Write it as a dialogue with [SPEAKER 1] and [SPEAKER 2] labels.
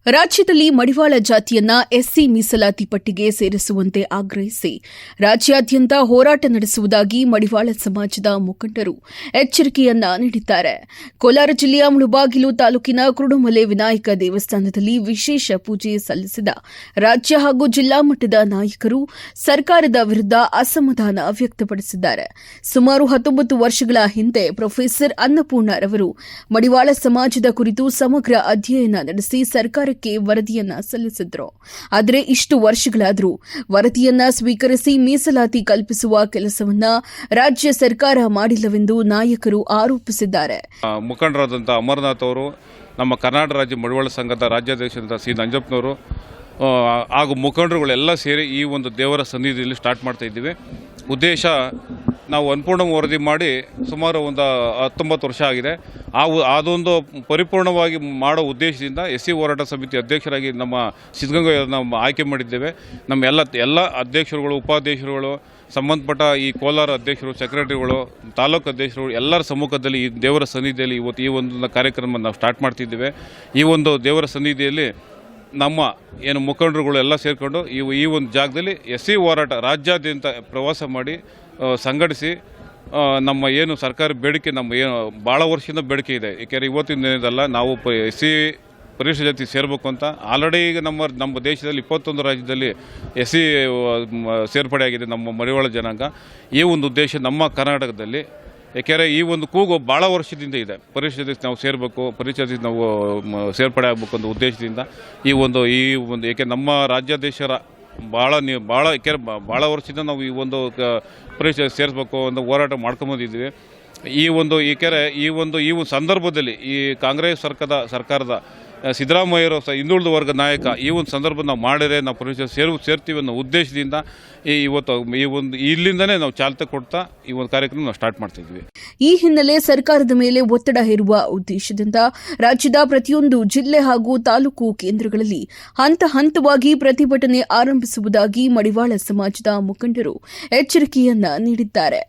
[SPEAKER 1] ರಾಜ್ಯದಲ್ಲಿ ಮಡಿವಾಳ ಜಾತಿಯನ್ನ ಎಸ್ಸಿ ಮೀಸಲಾತಿ ಪಟ್ಟಿಗೆ ಸೇರಿಸುವಂತೆ ಆಗ್ರಹಿಸಿ ರಾಜ್ಯಾದ್ಯಂತ ಹೋರಾಟ ನಡೆಸುವುದಾಗಿ ಮಡಿವಾಳ ಸಮಾಜದ ಮುಖಂಡರು ಎಚ್ಚರಿಕೆಯನ್ನ ನೀಡಿದ್ದಾರೆ. ಕೋಲಾರ ಜಿಲ್ಲೆಯ ಮುಳಬಾಗಿಲು ತಾಲೂಕಿನ ಕುರುಡುಮಲೆ ವಿನಾಯಕ ದೇವಸ್ಥಾನದಲ್ಲಿ ವಿಶೇಷ ಪೂಜೆ ಸಲ್ಲಿಸಿದ ರಾಜ್ಯ ಹಾಗೂ ಜಿಲ್ಲಾ ಮಟ್ಟದ ನಾಯಕರು ಸರ್ಕಾರದ ವಿರುದ್ಧ ಅಸಮಾಧಾನ ವ್ಯಕ್ತಪಡಿಸಿದ್ದಾರೆ. ಸುಮಾರು 19 ವರ್ಷಗಳ ಹಿಂದೆ ಪ್ರೊಫೆಸರ್ ಅನ್ನಪೂರ್ಣರವರು ಮಡಿವಾಳ ಸಮಾಜದ ಕುರಿತು ಸಮಗ್ರ ಅಧ್ಯಯನ ನಡೆಸಿ ಸರ್ಕಾರಕ್ಕೆ ವರದಿಯನ್ನ ಸಲ್ಲಿಸಿದ್ರು. ಆದರೆ ಇಷ್ಟು ವರ್ಷಗಳಾದರೂ ವರದಿಯನ್ನ ಸ್ವೀಕರಿಸಿ ಮೀಸಲಾತಿ ಕಲ್ಪಿಸುವ ಕೆಲಸವನ್ನ ರಾಜ್ಯ ಸರ್ಕಾರ ಮಾಡಿಲ್ಲವೆಂದು ನಾಯಕರು ಆರೋಪಿಸಿದ್ದಾರೆ.
[SPEAKER 2] ಮುಖಂಡರಾದಂಥ ಅಮರನಾಥ್ ಅವರು, ನಮ್ಮ ಕರ್ನಾಟಕ ರಾಜ್ಯ ಮಡಿವಾಳ ಸಂಘದ ರಾಜ್ಯಾಧ್ಯಕ್ಷರಾದ ಸಿ ನಂಜಪ್ಪನವರು ಹಾಗೂ ಮುಖಂಡರುಗಳೆಲ್ಲ ಸೇರಿ ಈ ಒಂದು ದೇವರ ಸನ್ನಿಧಿಯಲ್ಲಿ ಸ್ಟಾರ್ಟ್ ಮಾಡ್ತಾ ಇದ್ದೀವಿ. ಉದ್ದೇಶ, ನಾವು ಅನ್ಪೂರ್ಣ ವರದಿ ಮಾಡಿ ಸುಮಾರು ಒಂದು 19 ವರ್ಷ ಆಗಿದೆ. ಅದೊಂದು ಪರಿಪೂರ್ಣವಾಗಿ ಮಾಡೋ ಉದ್ದೇಶದಿಂದ ಎಸ್ಸಿ ಹೋರಾಟ ಸಮಿತಿ ಅಧ್ಯಕ್ಷರಾಗಿ ನಮ್ಮ ಸಿದ್ಧಗಂಗಾ ನಾವು ಆಯ್ಕೆ ಮಾಡಿದ್ದೇವೆ. ನಮ್ಮ ಎಲ್ಲ ಅಧ್ಯಕ್ಷರುಗಳು, ಉಪಾಧ್ಯಕ್ಷರುಗಳು, ಸಂಬಂಧಪಟ್ಟ ಈ ಕೋಲಾರ ಅಧ್ಯಕ್ಷರು, ಸೆಕ್ರೆಟರಿಗಳು, ತಾಲೂಕು ಅಧ್ಯಕ್ಷರು ಎಲ್ಲರ ಸಮ್ಮುಖದಲ್ಲಿ ಈ ದೇವರ ಸನ್ನಿಧಿಯಲ್ಲಿ ಇವತ್ತು ಈ ಒಂದು ಕಾರ್ಯಕ್ರಮ ನಾವು ಸ್ಟಾರ್ಟ್ ಮಾಡ್ತಿದ್ದೇವೆ. ಈ ಒಂದು ದೇವರ ಸನ್ನಿಧಿಯಲ್ಲಿ ನಮ್ಮ ಏನು ಮುಖಂಡರುಗಳು ಎಲ್ಲ ಸೇರಿಕೊಂಡು ಈ ಒಂದು ಜಾಗದಲ್ಲಿ ಎಸ್ಸಿ ಹೋರಾಟ ರಾಜ್ಯಾದ್ಯಂತ ಪ್ರವಾಸ ಮಾಡಿ ಸಂಘಟಿಸಿ ನಮ್ಮ ಏನು ಸರ್ಕಾರಿ ಬೇಡಿಕೆ, ನಮ್ಮ ಏನು ಭಾಳ ವರ್ಷದಿಂದ ಬೇಡಿಕೆ ಇದೆ. ಏಕೆಂದರೆ ಇವತ್ತಿನ ದಿನದಲ್ಲ, ನಾವು ಎಸ್ಸಿ ಪರಿಶಿಷ್ಟ ಜಾತಿ ಸೇರಬೇಕು ಅಂತ ಆಲ್ರೆಡಿ ಈಗ ನಮ್ಮ ದೇಶದಲ್ಲಿ 21 ರಾಜ್ಯದಲ್ಲಿ ಎಸ್ಸಿ ಸೇರ್ಪಡೆ ಆಗಿದೆ ನಮ್ಮ ಮಡಿವಾಳ ಜನಾಂಗ. ಈ ಒಂದು ಉದ್ದೇಶ ನಮ್ಮ ಕರ್ನಾಟಕದಲ್ಲಿ, ಏಕೆಂದರೆ ಈ ಒಂದು ಕೂಗು ಭಾಳ ವರ್ಷದಿಂದ ಇದೆ. ಪರಿಶಿಷ್ಟ ನಾವು ಸೇರಬೇಕು, ಪರಿಶಿಷ್ಟ ನಾವು ಸೇರ್ಪಡೆ ಆಗಬೇಕು ಅನ್ನೋ ಉದ್ದೇಶದಿಂದ ಈ ಒಂದು ಏಕೆ ನಮ್ಮ ರಾಜ್ಯಾಧ್ಯಕ್ಷರ ಭಾಳ ವರ್ಷದಿಂದ ನಾವು ಈ ಒಂದು ಪರಿಶಿಷ್ಟ ಸೇರಿಸಬೇಕು ಅಂತ ಹೋರಾಟ ಮಾಡ್ಕೊಂಬಂದಿದ್ದೀವಿ. ಈ ಒಂದು ಸಂದರ್ಭದಲ್ಲಿ ಈ ಕಾಂಗ್ರೆಸ್ ಸರ್ಕಾರದ ಸಿದ್ದರಾಮಯ್ಯರು ಹಿಂದುಳಿದ ವರ್ಗ ನಾಯಕ ಈ ಒಂದು ಸಂದರ್ಭ ನಾವು ಮಾಡಿದರೆ ನಾವು ಪರಿಶಿಷ್ಟ ಸೇರ್ತೀವಿ ಅನ್ನೋ ಉದ್ದೇಶದಿಂದ ಇಲ್ಲಿಂದನೇ ನಾವು ಚಾಲನೆ ಕೊಡ್ತಾ ಈ ಒಂದು ಕಾರ್ಯಕ್ರಮ ನಾವು ಸ್ಟಾರ್ಟ್ ಮಾಡ್ತಿದ್ವಿ.
[SPEAKER 1] ಈ ಹಿನ್ನೆಲೆ ಸರ್ಕಾರದ ಮೇಲೆ ಒತ್ತಡ ಹೇರುವ ಉದ್ದೇಶದಿಂದ ರಾಜ್ಯದ ಪ್ರತಿಯೊಂದು ಜಿಲ್ಲೆ ಹಾಗೂ ತಾಲೂಕು ಕೇಂದ್ರಗಳಲ್ಲಿ ಹಂತವಾಗಿ ಪ್ರತಿಭಟನೆ ಆರಂಭಿಸುವುದಾಗಿ ಮಡಿವಾಳ ಸಮಾಜದ ಮುಖಂಡರು ಎಚ್ಚರಿಕೆಯನ್ನ ನೀಡಿದ್ದಾರೆ.